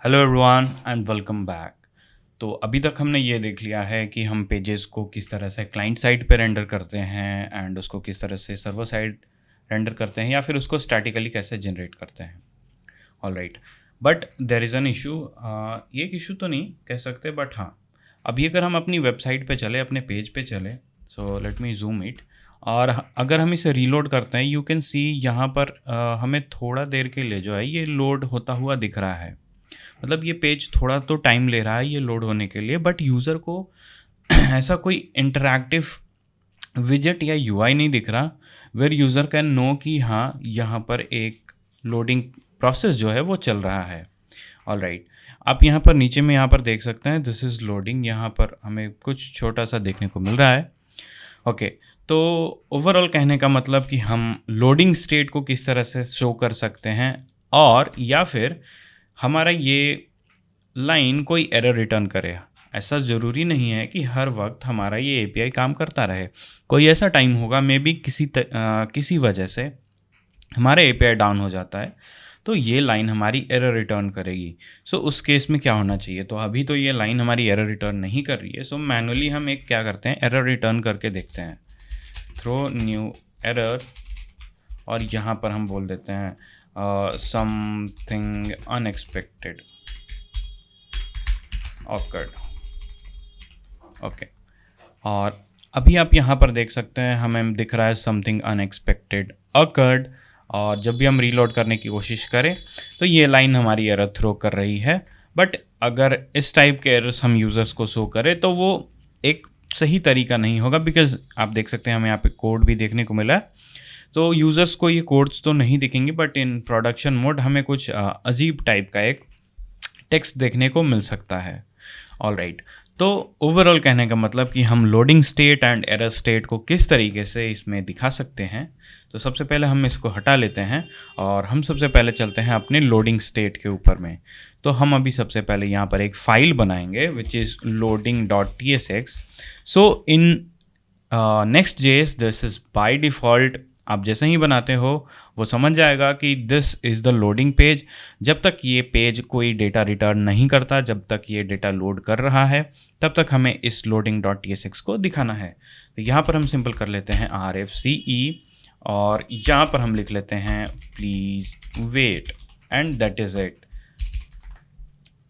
Hello everyone and welcome back. तो अभी तक हमने ये देख लिया है कि हम पेजेस को किस तरह से क्लाइंट साइड पे रेंडर करते हैं एंड उसको किस तरह से सर्वर साइड रेंडर करते हैं या फिर उसको स्टैटिकली कैसे जनरेट करते हैं। All right, but there is an issue. ये एक इशू तो नहीं कह सकते, बट हाँ, अभी अगर हम अपनी वेबसाइट पे चले, अपने पेज पे चले, so let me zoom it, और अगर हम इसे रीलोड करते हैं, यू कैन सी यहाँ पर हमें थोड़ा देर के लिए जो है ये लोड होता हुआ दिख रहा है। मतलब ये पेज थोड़ा तो टाइम ले रहा है ये लोड होने के लिए, बट यूज़र को ऐसा कोई इंटरैक्टिव विजेट या यूआई नहीं दिख रहा वेर यूज़र कैन नो कि हाँ यहाँ पर एक लोडिंग प्रोसेस जो है वो चल रहा है। ऑल राइट, आप यहाँ पर नीचे में यहाँ पर देख सकते हैं दिस इज़ लोडिंग। यहाँ पर हमें कुछ छोटा सा देखने को मिल रहा है। ओके, तो ओवरऑल कहने का मतलब कि हम लोडिंग स्टेट को किस तरह से शो कर सकते हैं, और या फिर हमारा ये लाइन कोई एरर रिटर्न करे। ऐसा ज़रूरी नहीं है कि हर वक्त हमारा ये एपीआई काम करता रहे। कोई ऐसा टाइम होगा मे बी किसी वजह से हमारा एपीआई डाउन हो जाता है, तो ये लाइन हमारी एरर रिटर्न करेगी। सो उस केस में क्या होना चाहिए? तो अभी तो ये लाइन हमारी एरर रिटर्न नहीं कर रही है, सो मैनुअली हम एक क्या करते हैं, एरर रिटर्न करके देखते हैं, थ्रो न्यू एरर, और यहाँ पर हम बोल देते हैं समथिंग अनएक्सपेक्टेड ऑकर्ड। ओके, और अभी आप यहाँ पर देख सकते हैं हमें दिख रहा है समथिंग अनएक्सपेक्टेड ऑकर्ड, और जब भी हम रीलोड करने की कोशिश करें तो ये लाइन हमारी एरर थ्रो कर रही है। बट अगर इस टाइप के एरर्स हम यूज़र्स को शो करें तो वो एक सही तरीका नहीं होगा, बिकॉज आप देख सकते हैं हमें यहाँ पे कोड भी देखने को मिला है। तो यूज़र्स को ये कोड्स तो नहीं दिखेंगे, बट इन प्रोडक्शन मोड हमें कुछ अजीब टाइप का एक टेक्स्ट देखने को मिल सकता है। ऑल राइट, तो ओवरऑल कहने का मतलब कि हम loading state and error state को किस तरीके से इसमें दिखा सकते हैं। तो सबसे पहले हम इसको हटा लेते हैं और हम सबसे पहले चलते हैं अपने लोडिंग स्टेट के ऊपर में। तो हम अभी सबसे पहले यहाँ पर एक फ़ाइल बनाएंगे which is loading.tsx। So in Next.js this is by default, आप जैसे ही बनाते हो वो समझ जाएगा कि this is the loading page. जब तक ये पेज कोई डेटा रिटर्न नहीं करता, जब तक ये डेटा लोड कर रहा है, तब तक हमें इस loading.tsx को दिखाना है। तो यहाँ पर हम सिंपल कर लेते हैं RFCE, और यहाँ पर हम लिख लेते हैं please wait, and that is it.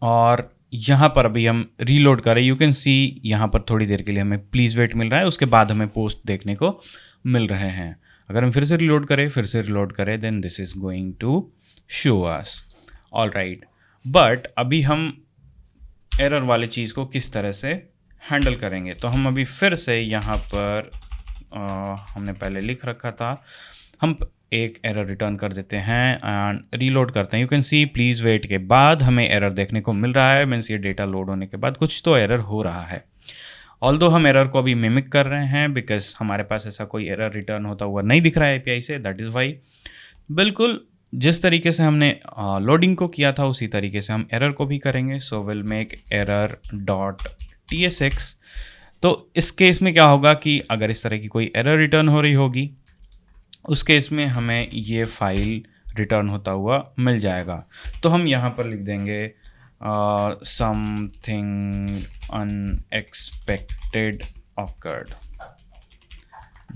और यहाँ पर अभी हम रीलोड करें, यू कैन सी यहाँ पर थोड़ी देर के लिए हमें प्लीज़ वेट मिल रहा है, उसके बाद हमें पोस्ट देखने को मिल रहे हैं। अगर हम फिर से रिलोड करें then this is going to show us. All right, but अभी हम एरर वाले चीज़ को किस तरह से हैंडल करेंगे? तो हम अभी फिर से यहाँ पर हमने पहले लिख रखा था, हम एक एरर रिटर्न कर देते हैं एंड रीलोड करते हैं। You can see please wait के बाद हमें एरर देखने को मिल रहा है, मीन्स ये डेटा लोड होने के बाद कुछ तो एरर हो रहा है। ऑल्दो हम एरर को अभी मिमिक कर रहे हैं बिकॉज हमारे पास ऐसा कोई एरर रिटर्न होता हुआ नहीं दिख रहा है एपीआई से, दैट इज़ वाई। बिल्कुल जिस तरीके से हमने लोडिंग को किया था उसी तरीके से हम एरर को भी करेंगे। So will make error dot tsx। तो इस केस में क्या होगा कि अगर इस तरह की कोई एरर रिटर्न हो रही होगी, उस केस में हमें ये फाइल रिटर्न होता हुआ मिल जाएगा। तो हम यहाँ पर लिख देंगे something unexpected occurred.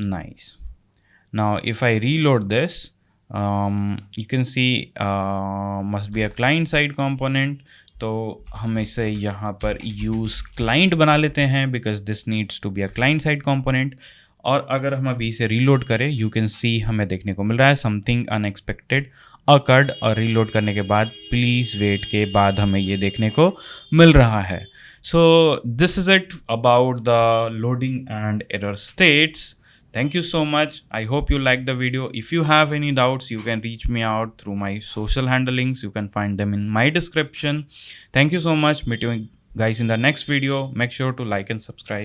Nice. Now if I reload this, you can see must be a client side component। तो हम इसे यहाँ पर use client बना लेते हैं because this needs to be a client side component। और अगर हम अभी इसे रीलोड करें, यू कैन सी हमें देखने को मिल रहा है समथिंग अनएक्सपेक्टेड अकर्ड, और रीलोड करने के बाद प्लीज़ वेट के बाद हमें ये देखने को मिल रहा है। So this is it about the loading and error states. Thank you so much. I hope you liked the video. If you have any doubts, you can reach me out through my social handlings. You can find them in my description. Thank you so much. Meet you guys in the next video. Make sure to like and subscribe.